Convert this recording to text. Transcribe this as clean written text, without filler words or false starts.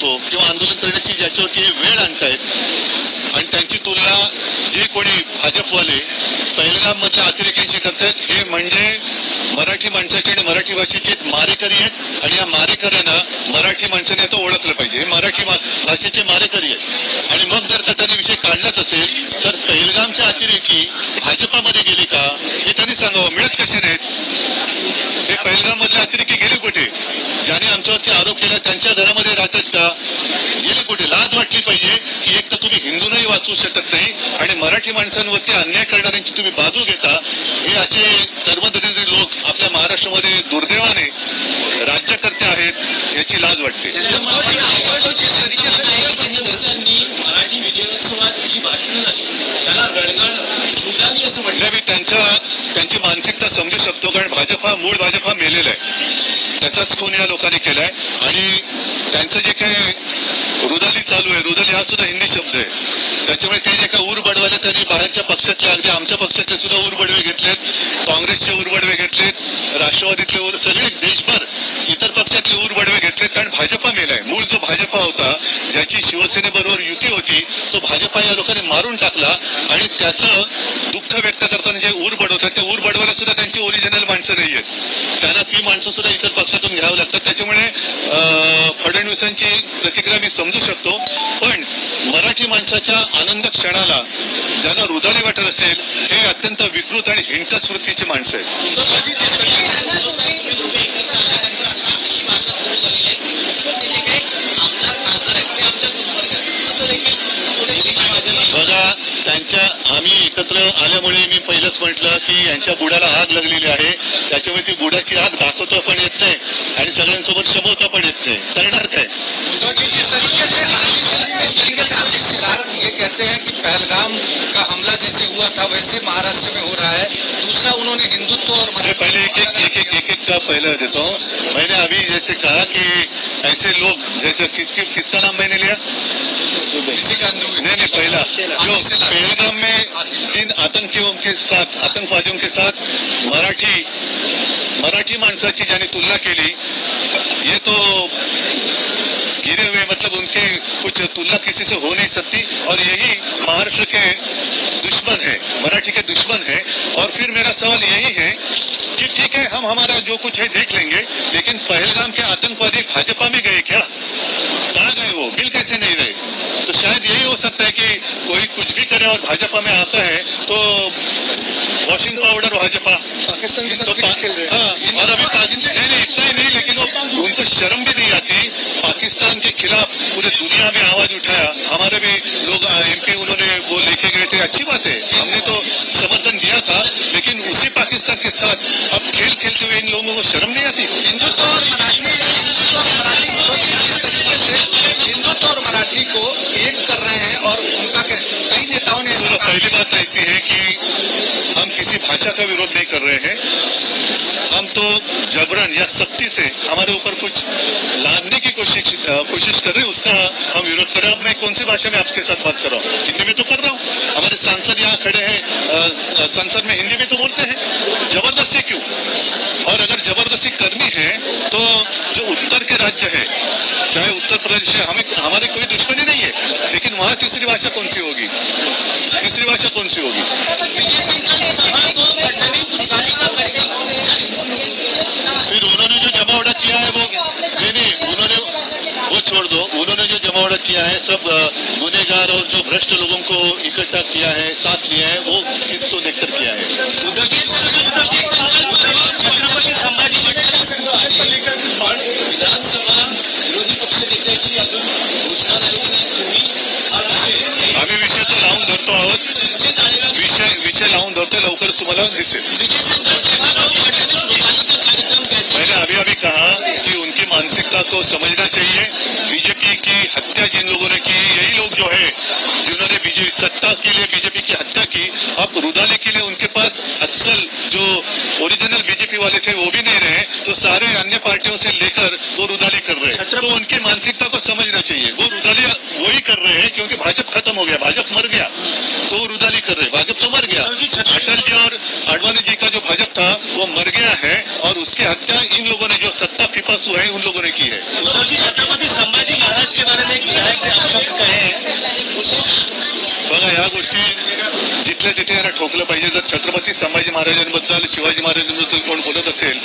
शकतो किंवा आंदोलन करण्याची ज्याच्यावरती वेळ आणतायत आणि त्यांची तुलना जे कोणी भाजपवाले पहलगाम मधल्या अतिरेक्यांशी करतायत हे म्हणजे मराठी माणसाचे आणि मराठी भाषेचे मारेकरी आहेत आणि या मारेकऱ्यांना मराठी माणसाने आता ओळखलं पाहिजे. हे मराठी भाषेचे मारेकरी आहेत आणि मग जर का त्यांनी विषय काढलाच असेल तर पहलगामच्या अतिरेकी भाजपामध्ये गेले का हे त्यांनी सांगावं. मिळत कसे नाहीत हे पहलगाम मधले अतिरेकी गेले कुठे? ज्याने आमच्यावरती आरोप केला त्यांच्या घरामध्ये राहतात का? गेले कुठे? लाज वाटली पाहिजे की एक तर तुम्ही हिंदूंनाही वाचवू शकत नाही आणि मराठी माणसांवरती अन्याय करणाऱ्यांची तुम्ही बाजू घेता. हे असे कर्मदरिद्री लोक आपल्या महाराष्ट्रामध्ये दुर्दैवाने राज्यकर्ते आहेत याची लाज वाटते. मराठी विजयोत्सवात जी भाषणं झाली त्याला रडगाण असं म्हटलं. मी त्यांची मानसिकता समजू शकतो कारण भाजप हा मूळ भाजप हा मेलेला आहे. त्याचाच खून या लोकांनी केलाय आणि त्यांचं जे काही रुदाली चालू आहे, रुदाली हा सुद्धा हिंदी शब्द आहे, त्याच्यामुळे ते जे काय ऊर बडवायला त्यांनी बाहेरच्या पक्षातले अगदी आमच्या पक्षातले सुद्धा ऊर बडवे घेतलेत, काँग्रेसचे ऊर बडवे घेतलेत, राष्ट्रवादीतले ऊर सगळे देशभर इतर पक्षातले ऊर बडवे घेतलेत कारण भाजपा मेलाय. मूळ जो भाजपा होता ज्याची शिवसेनेबरोबर युती होती तो भाजपा या लोकांनी मारून टाकला आणि त्याचं दुःख व्यक्त करताना जे ऊर बडवतात त्या ऊर बडवायला सुद्धा त्यांची ओरिजिनल माणसं नाही आहेत. त्यांना ती माणसं सुद्धा इतर पक्षातून घ्यावं लागतात. त्याच्यामुळे फडणवीसांची प्रतिक्रिया मी समजू शकतो पण मराठी माणसाच्या आनंद क्षणाला ज्यांना रुदाली वाटत असेल हे अत्यंत विकृत आणि हिंसक वृत्तीची माणसं आहेत. बघा आम्ही एकत्र आल्यामुळे मी पहिलंच म्हटलं की यांच्या बुडाला आग लागलेली आहे. त्याच्यामुळे ती बुडाची आग दाखवता पण येत नाही आणि सगळ्यांसोबत शमवता पण येत नाही. करणार काय? ये कहते हैं कि पहलगाम का हमला जैसे हुआ था वैसे महाराष्ट्र में हो रहा है. दूसरा उन्होंने हिंदुत्व और पहले एक का पहले देता हूँ. मैंने अभी जैसे कहा कि ऐसे लोग जैसे किसका नाम मैंने लिया? नहीं पहला जो पहलगाम में जिन आतंकियों के साथ आतंकवादियों के साथ मराठी माणसाची ज्याने तुलना केली ये तो गिरे हुए मतलब उनके कुछ तुलना किसी से हो नहीं सकती और यही महाराष्ट्र के दुश्मन है, मराठी के दुश्मन है. और फिर मेरा सवाल यही है कि ठीक है हम हमारा जो कुछ है देख लेंगे लेकिन पहलगाम के आतंकवादी भाजपा में गए क्या? कहाँ गए? वो मिल कैसे नहीं रहे? तो शायद यही हो सकता है कि कोई कुछ भी करे और भाजपा में आता है तो वॉशिंग पाउडर भाजपा पाकिस्तान के तो और अभी नहीं इतना ही नहीं लेकिन वो उनको शर्म भी नहीं आती. पाकिस्तान के खिलाफ पूरे दुनिया में आवाज उठाया. हमारे भी लोग MP उन्होंने वो लेके गए थे. अच्छी बात है, हमने तो समर्थन दिया था लेकिन उसी पाकिस्तान के साथ अब खेल खेलते हुए इन लोगों को शर्म नहीं आती? हिंदुत्व और मराठी को एक कर रहे हैं और उनका कई नेताओं ने पहली बात ऐसी है कि हम किसी भाषा का विरोध नहीं कर रहे हैं. हम तो जबरन या सख्ती से हमारे ऊपर कुछ लादने की कोशिश कर रहे हैं उसका हम विरोध कर रहे हैं. अब मैं कौन सी भाषा में आपके साथ बात कर रहा हूँ? हिंदी में तो कर रहा हूँ. हमारे सांसद यहाँ खड़े हैं संसद में हिंदी में तो बोलते हैं. जबरदस्ती क्यों? और अगर जबरदस्ती करनी है तो जो उत्तर के राज्य है चाहे उत्तर प्रदेश है हमारी कोई दुश्मनी नहीं है लेकिन वहाँ तीसरी भाषा कौन सी होगी? तीसरी भाषा कौन सी होगी? फिर उन्होंने जो जमावड़ा किया है वो नहीं उन्होंने वो छोड़ दो. उन्होंने जो जमावड़ा किया है सब गुनेगार और जो भ्रष्ट लोगों को इकट्ठा किया है साथ लिया है वो किसको देखकर किया है? छत्रपती संभाजी विधानसभा विरोधी पक्ष नेत्याची अजून घोषणा झाली नाही. तुम्ही हा विषय आम्ही विषय तो लावून धरतो आहोत. विषय लावून धरतो लवकरच तुम्हाला दिसेल. मैंने अभी कहा कि उनकी मानसिकता को समझना चाहिए. बीजेपी की हत्या जिन लोगों ने की यही लोग जो है जिन्होंने सत्ता के लिए बीजेपी की हत्या की अब रुदाली के लिए उनके पास असल जो ओरिजिनल बीजेपी वाले थे वो भी नहीं रहे तो सारे अन्य पार्टियों से लेकर वो रुदाली कर रहे हैं. तो उनकी मानसिकता को समझना चाहिए. वो रुदाली वही कर रहे हैं क्योंकि भाजपा खत्म हो गया, भाजपा मर गया तो वो रुदाली कर रहे हैं. भाजपा तो मर गया. अटल जी और आडवाणी जी का जो भाजपा था वो मर गया है और उसकी हत्या इन लोगों ने जो सत्ता पिपासु है उन लोगों ने की है. छत्रपती संभाजी महाराज के बारे गोष्टी जिथल्या तिथे याला ठोकलं पाहिजे. जर छत्रपती संभाजी महाराजांबद्दल शिवाजी महाराजांबद्दल कोण बोलत असेल